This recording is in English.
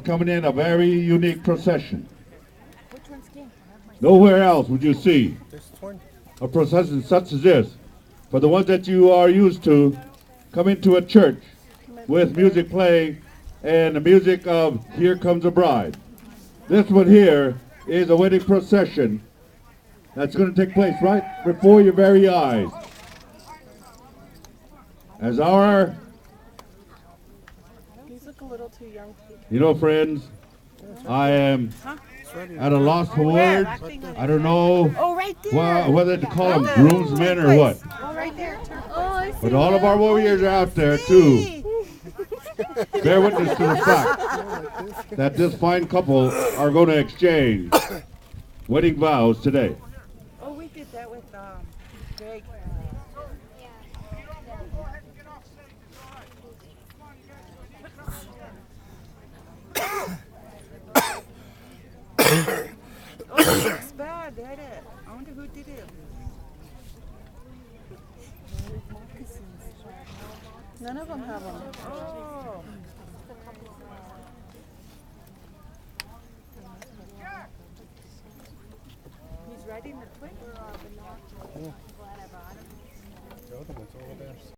coming in a very unique procession. Nowhere else would you see a procession such as this. For the ones that you are used to, come into a church with music playing and the music of Here Comes a Bride. This one here is a wedding procession that's going to take place right before your very eyes. As our, you know, friends, I am at a loss for words. I don't know whether to call them groomsmen or what. But all of our warriors are out there too. Bear witness to the fact that this fine couple are going to exchange wedding vows today. Oh, we did that with Greg. Oh, it's bad, did it? I wonder who did it. None of them have them. Oh. He's riding the twin.